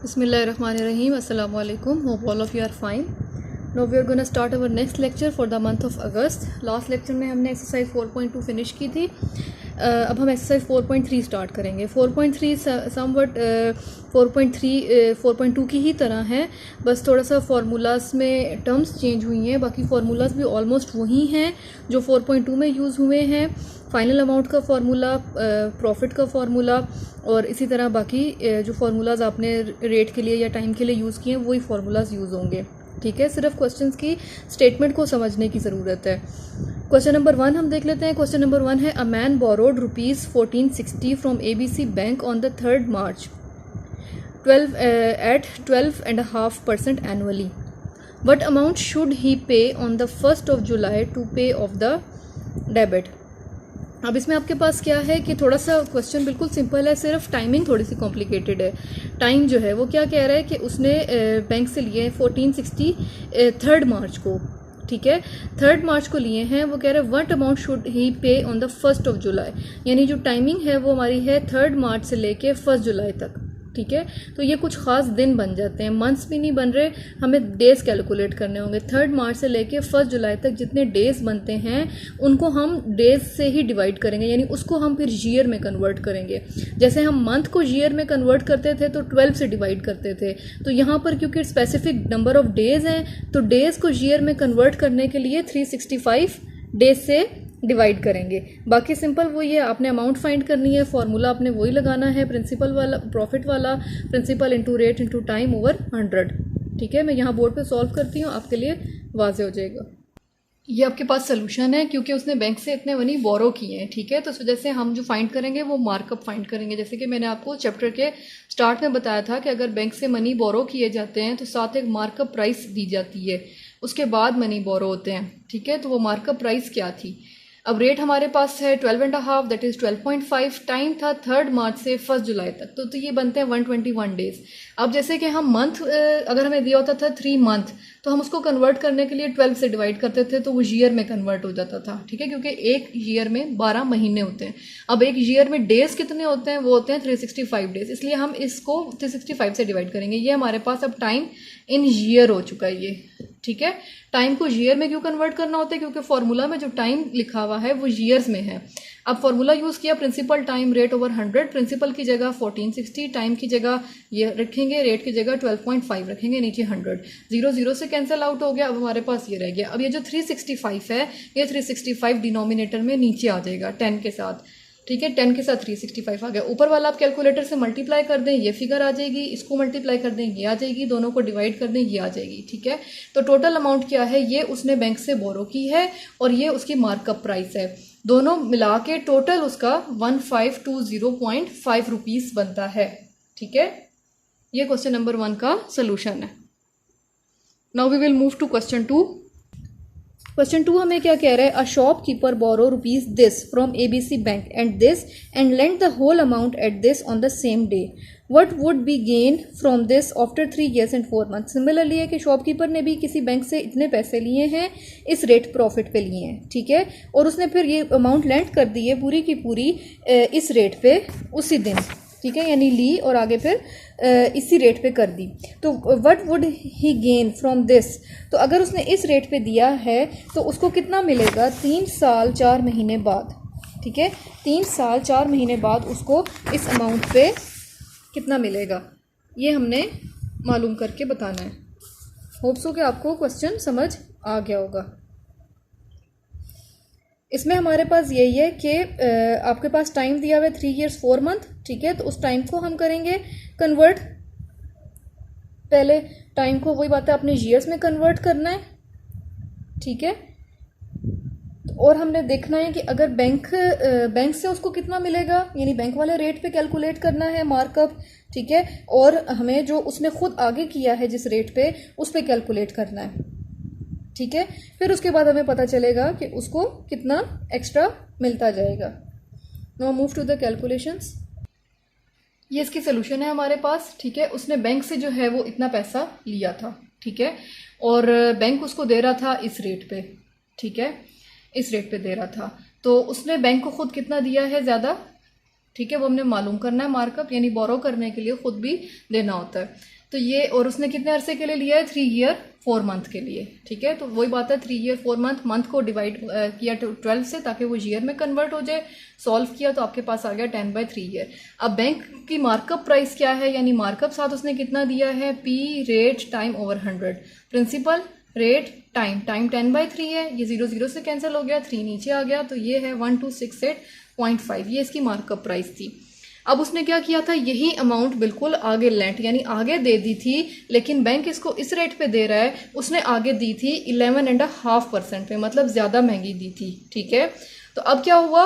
Bismillahirrahmanirrahim. Assalamu alaikum. Hope all of you are fine. Now we are going to start our next lecture for the month of August. Last lecture में हमने exercise 4.2 finish की थी. अब हम exercise 4.3 start करेंगे. 4.3 somewhat 4.2 की ही तरह है, बस थोड़ा सा फार्मूलाज में टर्म्स चेंज हुई हैं. बाकी फार्मूलाज भी ऑलमोस्ट वही हैं जो 4.2 में यूज़ हुए हैं. फाइनल अमाउंट का फार्मूला, प्रॉफिट का फार्मूला और इसी तरह बाकी जो फार्मूलाज आपने रेट के लिए या टाइम के लिए यूज़ किए हैं वही फार्मूलाज यूज़ होंगे. ठीक है, सिर्फ क्वेश्चंस की स्टेटमेंट को समझने की ज़रूरत है. क्वेश्चन नंबर 1 हम देख लेते हैं. क्वेश्चन नंबर 1 है, a man borrowed ₹1460 from ABC bank on the 3rd March 12.5% annually. What amount should he pay on the 1st of July to pay off the debit. अब इसमें आपके पास क्या है कि थोड़ा सा क्वेश्चन बिल्कुल सिंपल है, सिर्फ टाइमिंग थोड़ी सी कॉम्प्लिकेटेड है. टाइम जो है वो क्या कह रहा है कि उसने बैंक से लिए 1460 3rd मार्च को. ठीक है, 3rd मार्च को लिए हैं. वो कह रहे हैं what amount should he pay on the 1st of July, यानी जो टाइमिंग है वो हमारी है 3rd मार्च से लेके 1st जुलाई तक. ठीक है, तो ये कुछ ख़ास दिन बन जाते हैं, मंथ्स भी नहीं बन रहे, हमें डेज़ कैलकुलेट करने होंगे. 3rd मार्च से लेके 1st जुलाई तक जितने डेज़ बनते हैं उनको हम डेज़ से ही डिवाइड करेंगे, यानी उसको हम फिर ईयर में कन्वर्ट करेंगे. जैसे हम मंथ को ईयर में कन्वर्ट करते थे तो 12 से डिवाइड करते थे, तो यहाँ पर क्योंकि स्पेसिफिक नंबर ऑफ़ डेज़ हैं तो डेज़ को ईयर में कन्वर्ट करने के लिए 365 डेज से डिवाइड करेंगे. बाकी सिंपल वो ये आपने अमाउंट फाइंड करनी है, फार्मूला आपने वही लगाना है, प्रिंसिपल वाला, प्रॉफिट वाला, principal into rate into time over 100. ठीक है, मैं यहाँ बोर्ड पे सॉल्व करती हूँ, आपके लिए वाजे हो जाएगा. ये आपके पास सोल्यूशन है क्योंकि उसने बैंक से इतने मनी बोरो किए हैं. ठीक है, तो इस वजह से हम जो फाइंड करेंगे वो मार्कअप फाइंड करेंगे. जैसे कि मैंने आपको चैप्टर के स्टार्ट में बताया था कि अगर बैंक से मनी बोरो किए जाते हैं तो साथ एक मार्कअप प्राइस दी जाती है, उसके बाद मनी बोरो होते हैं. ठीक है, तो वो मार्कअप प्राइस क्या थी. अब रेट हमारे पास है 12.5, दैट इज़ 12.5. टाइम था 3rd मार्च से 1st जुलाई तक, तो ये बनते हैं 121 डेज. अब जैसे कि हम मंथ अगर हमें दिया होता था 3 मंथ, तो हम उसको कन्वर्ट करने के लिए 12 से डिवाइड करते थे तो वो ईयर में कन्वर्ट हो जाता था. ठीक है, क्योंकि एक ईयर में 12 महीने होते हैं. अब एक ईयर में डेज कितने होते हैं, वो होते हैं 365 डेज, इसलिए हम इसको 365 से डिवाइड करेंगे. ये हमारे पास अब टाइम इन ईयर हो चुका है ये. ठीक है, टाइम को ईयर में क्यों कन्वर्ट करना होता है, क्योंकि फॉर्मूला में जो टाइम लिखा हुआ है वो ईयर्स में है. अब फॉर्मूला यूज़ किया principal time rate over 100. Principal की जगह 1460, टाइम की जगह ये रखेंगे, रेट की जगह 12.5 रखेंगे, नीचे 100. 0 से कैंसिल आउट हो गया. अब हमारे पास ये रह गया. अब ये जो 365 है, ये 365 डिनोमिनेटर में नीचे आ जाएगा 10 के साथ. ठीक है, 10 के साथ 365 आ गया. ऊपर वाला आप कैलकुलेटर से मल्टीप्लाई कर दें, ये फिगर आ जाएगी. इसको मल्टीप्लाई कर दें, ये आ जाएगी. दोनों को डिवाइड कर दें, ये आ जाएगी. ठीक है, तो टोटल अमाउंट क्या है, ये उसने बैंक से बोरो की है और ये उसकी मार्कअप प्राइस है. दोनों मिला के टोटल उसका 1520.5 रुपीज़ बनता है. ठीक है, ये क्वेश्चन नंबर 1 का सोल्यूशन है. Now we will move to question 2. Question 2 हमें क्या कह रहा है, a shopkeeper borrow rupees this from ABC bank and this and lend the whole amount at this on the same day. What would be gain from this after 3 years and 4 months. Similarly है कि shopkeeper ने भी किसी bank से इतने पैसे लिए हैं, इस रेट प्रॉफिट पे लिए हैं. ठीक है, और उसने फिर ये अमाउंट लेंड कर दी है पूरी की पूरी इस रेट पे उसी दिन. ठीक है, यानी ली और आगे फिर इसी रेट पे कर दी. तो what would he gain from this, तो अगर उसने इस रेट पे दिया है तो उसको कितना मिलेगा 3 साल 4 महीने बाद. ठीक है, 3 साल 4 महीने बाद उसको इस अमाउंट पे कितना मिलेगा, ये हमने मालूम करके बताना है. होप सो कि आपको क्वेश्चन समझ आ गया होगा. इसमें हमारे पास यही है कि आपके पास टाइम दिया हुआ है 3 years 4 month. ठीक है, तो उस टाइम को हम करेंगे कन्वर्ट. पहले टाइम को वही बात है अपने ईयर्स में कन्वर्ट करना है. ठीक है, और हमने देखना है कि अगर बैंक से उसको कितना मिलेगा, यानी बैंक वाले रेट पे कैलकुलेट करना है मार्कअप. ठीक है, और हमें जो उसने खुद आगे किया है जिस रेट पे उस पे कैलकुलेट करना है. ठीक है, फिर उसके बाद हमें पता चलेगा कि उसको कितना एक्स्ट्रा मिलता जाएगा. Now move to the calculations. ये इसकी सोल्यूशन है हमारे पास. ठीक है, उसने बैंक से जो है वो इतना पैसा लिया था. ठीक है, और बैंक उसको दे रहा था इस रेट पे. ठीक है, इस रेट पे दे रहा था, तो उसने बैंक को खुद कितना दिया है ज़्यादा, ठीक है, वो हमने मालूम करना है मार्कअप, यानी बोरो करने के लिए खुद भी देना होता है। तो ये, और उसने कितने अरसे के लिए लिया है, 3 ईयर 4 मंथ के लिए। ठीक है, तो वही बात है, 3 ईयर 4 मंथ, मंथ को डिवाइड किया 12 से ताकि वो ईयर में कन्वर्ट हो जाए, सॉल्व किया तो आपके पास आ गया 10/3 ईयर। अब बैंक की मार्कअप प्राइस क्या है, यानी मार्कअप साथ उसने कितना दिया है, P rate time over 100, principal rate time, time 10/3 है, ये 0 0 से कैंसिल हो गया, 3 नीचे आ गया, तो ये है 1268.5, ये इसकी मार्कअप प्राइस थी। अब उसने क्या किया था, यही अमाउंट बिल्कुल आगे लेंट यानी आगे दे दी थी, लेकिन बैंक इसको इस रेट पे दे रहा है, उसने आगे दी थी 11.5% पे, मतलब ज़्यादा महंगी दी थी। ठीक है, तो अब क्या हुआ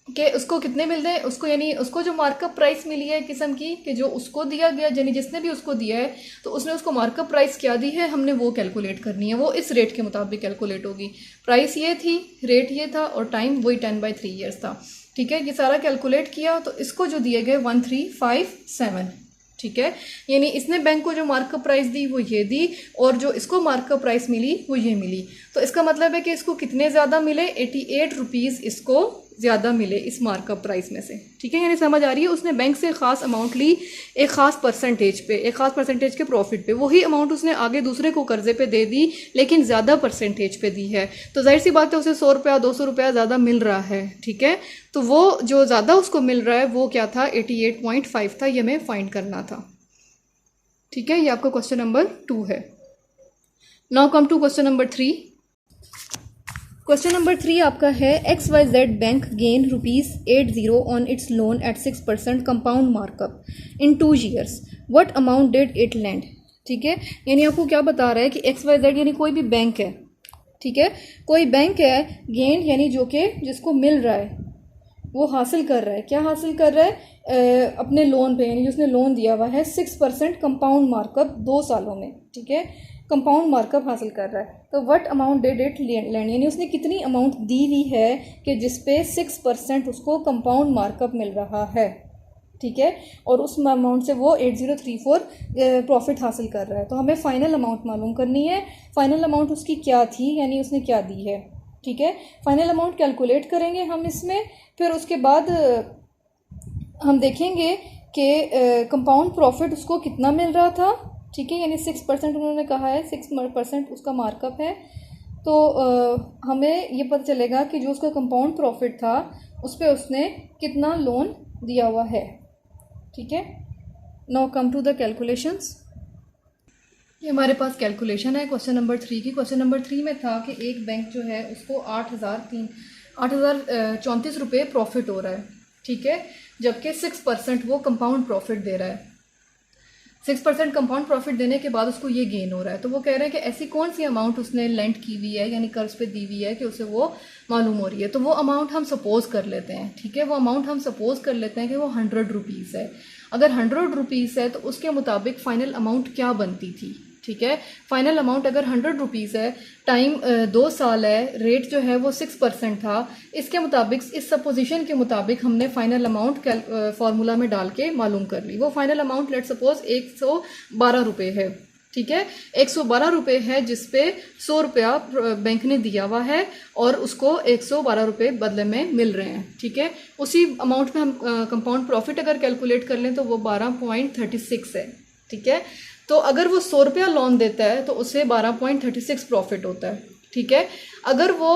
कि उसको कितने मिल रहे हैं, उसको यानी उसको जो मार्कअप प्राइस मिली है किस्म की, कि जो उसको दिया गया, यानी जिसने भी उसको दिया है तो उसने उसको मार्कअप प्राइस क्या दी है, हमने वो कैलकुलेट करनी है, वो इस रेट के मुताबिक कैलकुलेट होगी। प्राइस ये थी, रेट ये था, और टाइम वही 10/3 ईयर्स था। ठीक है, ये सारा कैलकुलेट किया तो इसको जो दिए गए 1357। ठीक है, यानी इसने बैंक को जो मार्कअप प्राइस दी वो ये दी, और जो इसको मार्कअप प्राइस मिली वो ये मिली। तो इसका मतलब है कि इसको कितने ज़्यादा मिले, 88 रुपीज़ इसको ज़्यादा मिले इस मार्कअप प्राइस में से। ठीक है, यानी समझ आ रही है, उसने बैंक से ख़ास अमाउंट ली एक ख़ास परसेंटेज पे, एक ख़ास परसेंटेज के प्रॉफिट पे, वही अमाउंट उसने आगे दूसरे को कर्जे पे दे दी, लेकिन ज़्यादा परसेंटेज पे दी है, तो जाहिर सी बात है उसे 100 रुपया 200 रुपया ज़्यादा मिल रहा है। ठीक है, तो वो जो ज़्यादा उसको मिल रहा है वो क्या था, 88.5 था, ये हमें फाइंड करना था। ठीक है, ये आपका क्वेश्चन नंबर 2 है। Now come to question number 3। Question number 3 आपका है, XYZ bank gain ₹80 on its loan at 6% compound markup in 2 years, what amount did it lend. ठीक है, यानी आपको क्या बता रहा है कि XYZ यानी कोई भी बैंक है, ठीक है, कोई बैंक है, गेन यानी जो कि जिसको मिल रहा है, वो हासिल कर रहा है, क्या हासिल कर रहा है, अपने लोन पे, यानी जिसने लोन दिया हुआ है 6% कंपाउंड मार्कअप 2 सालों में। ठीक है, कंपाउंड मार्कअप हासिल कर रहा है, तो what amount did it land, यानी उसने कितनी अमाउंट दी हुई है कि जिसपे 6% उसको कंपाउंड मार्कअप मिल रहा है। ठीक है, और उस अमाउंट से वो 8034 प्रॉफिट हासिल कर रहा है। तो हमें फाइनल अमाउंट मालूम करनी है, फाइनल अमाउंट उसकी क्या थी, यानी उसने क्या दी है। ठीक है, फाइनल अमाउंट कैलकुलेट करेंगे हम इसमें, फिर उसके बाद हम देखेंगे कि कंपाउंड प्रॉफिट उसको कितना मिल रहा था। ठीक है, यानी 6% उन्होंने कहा है, 6% उसका मार्कअप है, तो हमें ये पता चलेगा कि जो उसका कंपाउंड प्रॉफिट था उस पर उसने कितना लोन दिया हुआ है। ठीक है, now come to the calculations. ये हमारे पास कैलकुलेशन है क्वेश्चन नंबर 3 की। क्वेश्चन नंबर 3 में था कि एक बैंक जो है उसको 8,034 रुपये प्रॉफिट हो रहा है। ठीक है, जबकि 6% वो कंपाउंड प्रॉफिट दे रहा है। 6% कंपाउंड प्रॉफिट देने के बाद उसको ये गेन हो रहा है। तो वो कह रहे हैं कि ऐसी कौन सी अमाउंट उसने लेंड की हुई है, यानी कर्ज पे दी हुई है कि उसे वो मालूम हो रही है। तो वो अमाउंट हम सपोज कर लेते हैं। ठीक है, वो अमाउंट हम सपोज कर लेते हैं कि वो 100 रुपीज़ है। अगर 100 रुपीज़ है तो उसके मुताबिक फ़ाइनल अमाउंट क्या बनती थी। ठीक है, फाइनल अमाउंट अगर 100 रुपीज़ है, टाइम 2 साल है, रेट जो है वो 6% था, इसके मुताबिक, इस सपोजिशन के मुताबिक हमने फाइनल अमाउंट फार्मूला में डाल के मालूम कर ली। वो फाइनल अमाउंट लेट सपोज 112 रुपये है। ठीक है, 112 रुपये है जिसपे 100 रुपया बैंक ने दिया हुआ है और उसको 112 रुपये बदले में मिल रहे हैं। ठीक है, उसी अमाउंट पे हम कंपाउंड प्रॉफिट अगर कैलकुलेट कर लें तो वो 12.36 है। ठीक है, तो अगर वो 100 रुपया लोन देता है तो उससे 12.36 प्रॉफिट होता है। ठीक है, अगर वो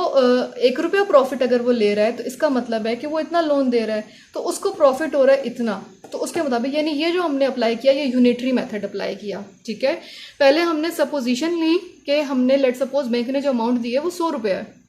1 रुपया प्रॉफिट अगर वो ले रहा है तो इसका मतलब है कि वो इतना लोन दे रहा है तो उसको प्रॉफिट हो रहा है इतना। तो उसके मुताबिक, यानी ये जो हमने अप्लाई किया, ये यूनिटरी मेथड अप्लाई किया। ठीक है, पहले हमने सपोजिशन ली कि हमने लेट सपोज बैंक ने जो अमाउंट दी है वो 100 रुपये है।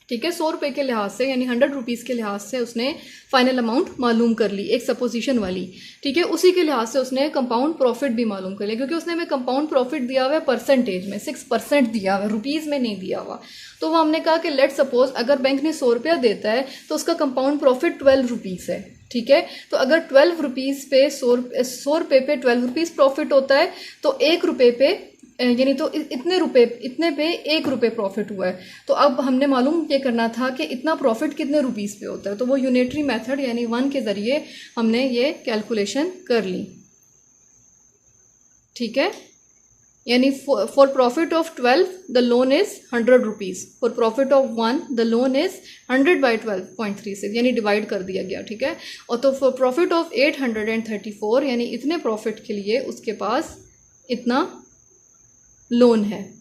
ठीक है, 100 रुपये के लिहाज से, यानी 100 रुपीज़ के लिहाज से उसने फाइनल अमाउंट मालूम कर ली, एक सपोजिशन वाली। ठीक है, उसी के लिहाज से उसने कंपाउंड प्रॉफिट भी मालूम कर लिया, क्योंकि उसने हमें कंपाउंड प्रॉफिट दिया हुआ है परसेंटेज में, 6% दिया हुआ है, रुपीज़ में नहीं दिया हुआ। तो वो हमने कहा कि लेट सपोज अगर बैंक ने 100 रुपया देता है तो उसका कंपाउंड प्रॉफिट 12 रुपीज़ है। ठीक है, तो अगर 12 रुपीज़ पे 100 रुपये पे 12 रुपीज़ प्रॉफिट होता है तो 1 रुपये पे, यानी तो इतने पे 1 रुपये प्रॉफिट हुआ है। तो अब हमने मालूम ये करना था कि इतना प्रॉफिट कितने रुपीज़ पे होता है। तो वो यूनिटरी मेथड यानी 1 के ज़रिए हमने ये कैलकुलेशन कर ली। ठीक है, यानी for profit of 12 the loan is 100 rupees, for profit of 1 the loan is 100/12.36, यानी डिवाइड कर दिया गया, ठीक है। और तो फॉर प्रॉफिट ऑफ 834, यानी इतने प्रॉफिट के लिए उसके पास इतना लोन है।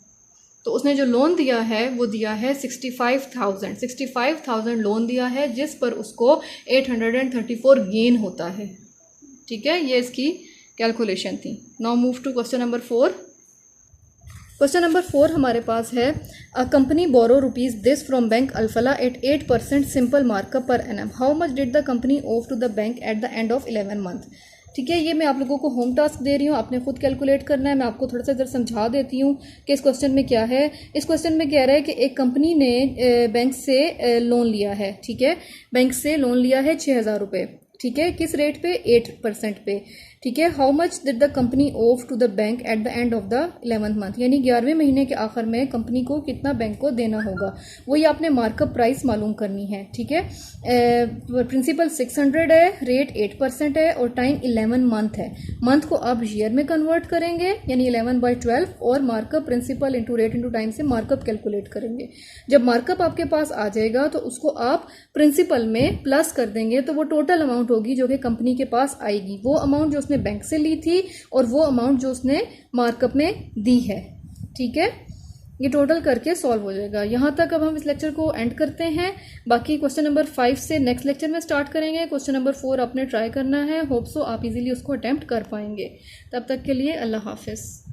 तो उसने जो लोन दिया है वो दिया है 65,000 लोन दिया है, जिस पर उसको 834 गेन होता है, ठीक है। ये इसकी कैलकुलेशन थी। Now move to question number 4। Question number 4 हमारे पास है, a company borrow rupees this from bank Alfalah at 8% simple markup per annum, how much did the company owe to the bank at the end of 11 month. ठीक है, ये मैं आप लोगों को होम टास्क दे रही हूँ, आपने खुद कैलकुलेट करना है। मैं आपको थोड़ा सा इधर समझा देती हूँ कि इस क्वेश्चन में क्या है। इस क्वेश्चन में कह रहा है कि एक कंपनी ने बैंक से लोन लिया है, ठीक है, बैंक से लोन लिया है 6,000 रुपये, ठीक है, किस रेट पे, 8% पे, ठीक है। How much did the company owe to the bank at the end of the 11th month, यानी 11वें महीने के आखिर में कंपनी को कितना बैंक को देना होगा, वो ये आपने मार्कअप प्राइस मालूम करनी है, ठीक है। प्रिंसिपल 600 है, रेट 8% है और टाइम 11 मंथ है। मंथ को आप ईयर में कन्वर्ट करेंगे, यानी 11/12 और markup principal into rate into time से मार्कअप कैलकुलेट करेंगे। जब मार्कअप आपके पास आ जाएगा तो उसको आप प्रिंसिपल में प्लस कर देंगे, तो वो टोटल अमाउंट होगी जो कि कंपनी के पास आएगी, वो अमाउंट जो उसने बैंक से ली थी और वो अमाउंट जो उसने मार्कअप में दी है, ठीक है। ये टोटल करके सॉल्व हो जाएगा। यहाँ तक अब हम इस लेक्चर को एंड करते हैं। बाकी क्वेश्चन नंबर 5 से नेक्स्ट लेक्चर में स्टार्ट करेंगे। क्वेश्चन नंबर 4 आपने ट्राई करना है, होप सो आप इजीली उसको अटेम्प्ट कर पाएंगे। तब तक के लिए अल्लाह हाफिज़।